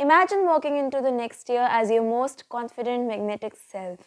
Imagine walking into the next year as your most confident, magnetic self.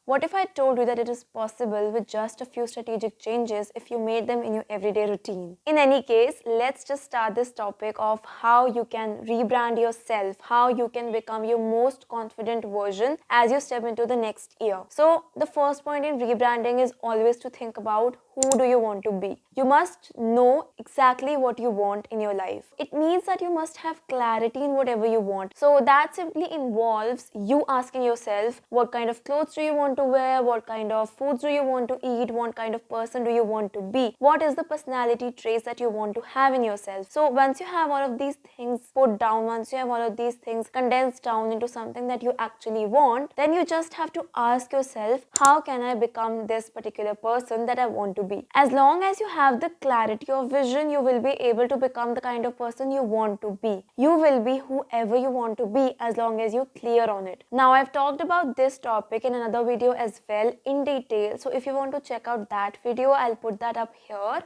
What if I told you that it is possible with just a few strategic changes if you made them in your everyday routine? In any case, let's just start this topic of how you can rebrand yourself, how you can become your most confident version as you step into the next year. So, the first point in rebranding is always to think about who do you want to be. You must know exactly what you want in your life. It means that you must have clarity in whatever you want. So that simply involves you asking yourself what kind of clothes do you want to wear, what kind of foods do you want to eat, what kind of person do you want to be, what is the personality traits that you want to have in yourself. So once you have all of these things put down, once you have all of these things condensed down into something that you actually want, then you just have to ask yourself, how can I become this particular person that I want to be? As long as you have the clarity of vision, you will be able to become the kind of person you want to be. You will be whoever you want to be as long as you're clear on it. Now, I've talked about this topic in another video as well in detail. So if you want to check out that video, I'll put that up here.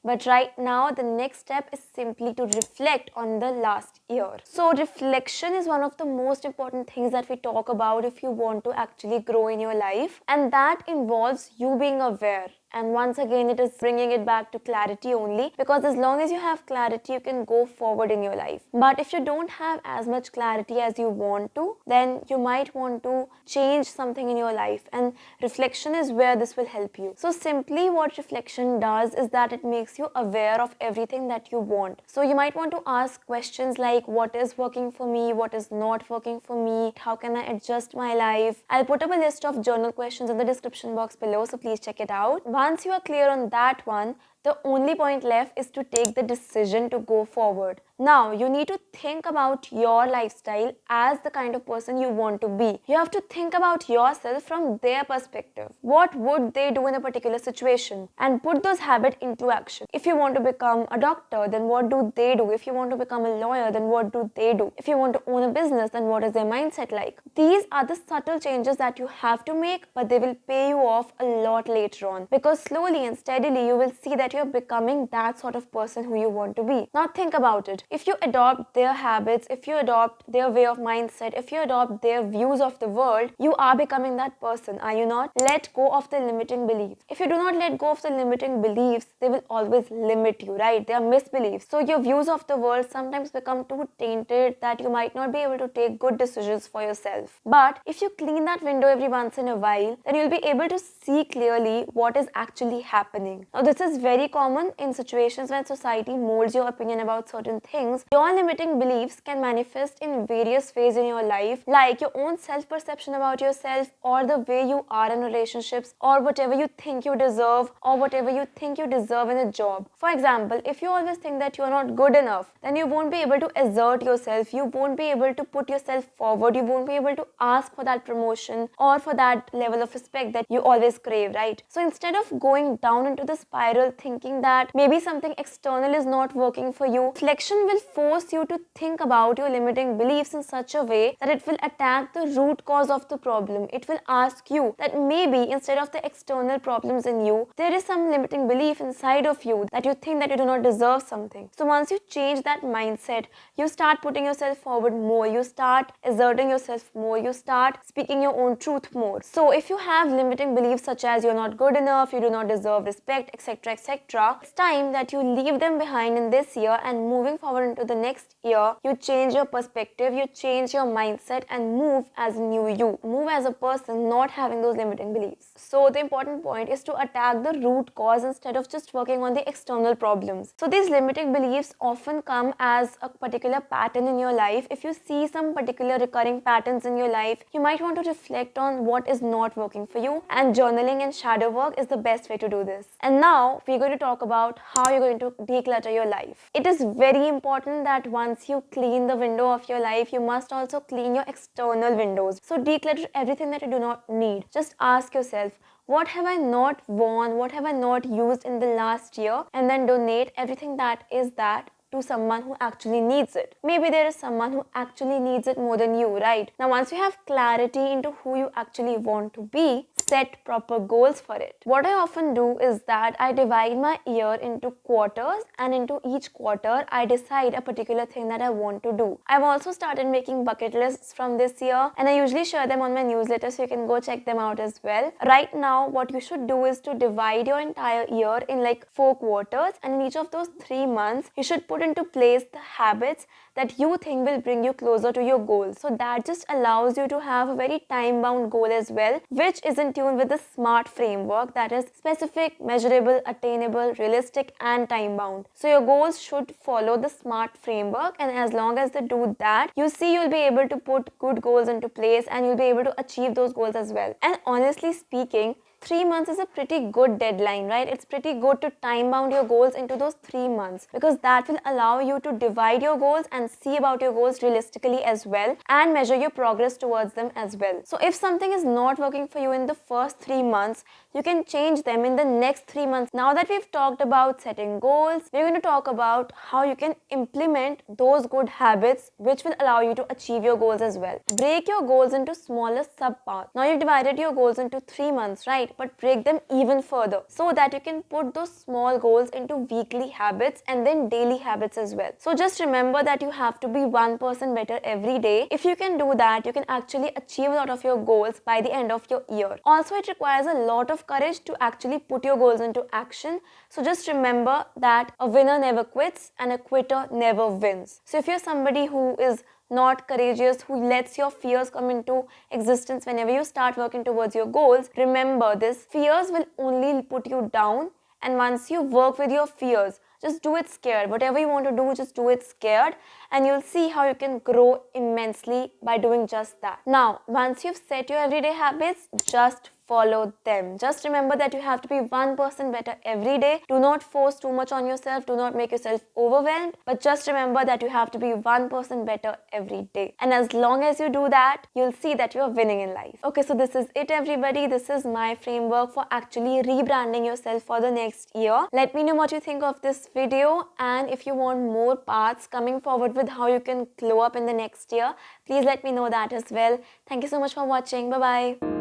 But right now, the next step is simply to reflect on the last year. So reflection is one of the most important things that we talk about if you want to actually grow in your life. And that involves you being aware. And once again, it is bringing it back to clarity only, because as long as you have clarity, you can go forward in your life. But if you don't have as much clarity as you want to, then you might want to change something in your life, and reflection is where this will help you. So simply what reflection does is that it makes you aware of everything that you want. So you might want to ask questions like, what is working for me, what is not working for me, how can I adjust my life? I'll put up a list of journal questions in the description box below, so please check it out. Once you are clear on that one, the only point left is to take the decision to go forward. Now, you need to think about your lifestyle as the kind of person you want to be. You have to think about yourself from their perspective. What would they do in a particular situation? And put those habits into action. If you want to become a doctor, then what do they do? If you want to become a lawyer, then what do they do? If you want to own a business, then what is their mindset like? These are the subtle changes that you have to make, but they will pay you off a lot later on. Because slowly and steadily, you will see that you're becoming that sort of person who you want to be. Now think about it. If you adopt their habits, if you adopt their way of mindset, if you adopt their views of the world, you are becoming that person, are you not? Let go of the limiting beliefs. If you do not let go of the limiting beliefs, they will always limit you, right? They are misbeliefs. So your views of the world sometimes become too tainted that you might not be able to take good decisions for yourself. But if you clean that window every once in a while, then you'll be able to see clearly what is actually happening. Now this is very common in situations when society molds your opinion about certain things. Your limiting beliefs can manifest in various ways in your life, like your own self-perception about yourself, or the way you are in relationships, or whatever you think you deserve, or whatever you think you deserve in a job. For example, if you always think that you are not good enough, then you won't be able to assert yourself, you won't be able to put yourself forward, you won't be able to ask for that promotion or for that level of respect that you always crave, right? So instead of going down into the spiral thinking that maybe something external is not working for you, reflection will force you to think about your limiting beliefs in such a way that it will attack the root cause of the problem. It will ask you that maybe instead of the external problems in you, there is some limiting belief inside of you that you think that you do not deserve something. So once you change that mindset, you start putting yourself forward more, you start asserting yourself more, you start speaking your own truth more. So if you have limiting beliefs such as you're not good enough, you do not deserve respect, etc., etc., it's time that you leave them behind in this year, and moving forward into the next year, you change your perspective, you change your mindset and move as a new you. Move as a person not having those limiting beliefs. So the important point is to attack the root cause instead of just working on the external problems. So these limiting beliefs often come as a particular pattern in your life. If you see some particular recurring patterns in your life, you might want to reflect on what is not working for you, and journaling and shadow work is the best way to do this. And now we're going to talk about how you're going to declutter your life. It is very important that once you clean the window of your life, you must also clean your external windows. So declutter everything that you do not need. Just ask yourself, what have I not worn, what have I not used in the last year, and then donate everything that is that to someone who actually needs it. Maybe there is someone who actually needs it more than you, right? Now once you have clarity into who you actually want to be, set proper goals for it. What I often do is that I divide my year into quarters, and into each quarter I decide a particular thing that I want to do. I've also started making bucket lists from this year, and I usually share them on my newsletter, so you can go check them out as well. Right now, what you should do is to divide your entire year in like 4 quarters, and in each of those 3 months, you should put into place the habits that you think will bring you closer to your goal. So that just allows you to have a very time-bound goal as well, which is in tune with the SMART framework, that is specific, measurable, attainable, realistic, and time-bound. So your goals should follow the SMART framework, and as long as they do that, you see you'll be able to put good goals into place and you'll be able to achieve those goals as well. And honestly speaking, 3 months is a pretty good deadline, right? It's pretty good to time bound your goals into those 3 months, because that will allow you to divide your goals and see about your goals realistically as well, and measure your progress towards them as well. So if something is not working for you in the first 3 months, you can change them in the next 3 months. Now that we've talked about setting goals, we're going to talk about how you can implement those good habits which will allow you to achieve your goals as well. Break your goals into smaller subparts. Now you've divided your goals into 3 months, right? But break them even further so that you can put those small goals into weekly habits and then daily habits as well. So just remember that you have to be 1% better every day. If you can do that, you can actually achieve a lot of your goals by the end of your year. Also, it requires a lot of courage to actually put your goals into action. So just remember that a winner never quits and a quitter never wins. So if you're somebody who is not courageous, who lets your fears come into existence whenever you start working towards your goals, remember this: fears will only put you down, and once you work with your fears, just do it scared. Whatever you want to do, just do it scared, and you'll see how you can grow immensely by doing just that. Now, once you've set your everyday habits, just follow them. Just remember that you have to be 1% better every day. Do not force too much on yourself. Do not make yourself overwhelmed. But just remember that you have to be 1% better every day. And as long as you do that, you'll see that you're winning in life. Okay, so this is it, everybody. This is my framework for actually rebranding yourself for the next year. Let me know what you think of this video. And if you want more parts coming forward with how you can glow up in the next year, please let me know that as well. Thank you so much for watching. Bye-bye.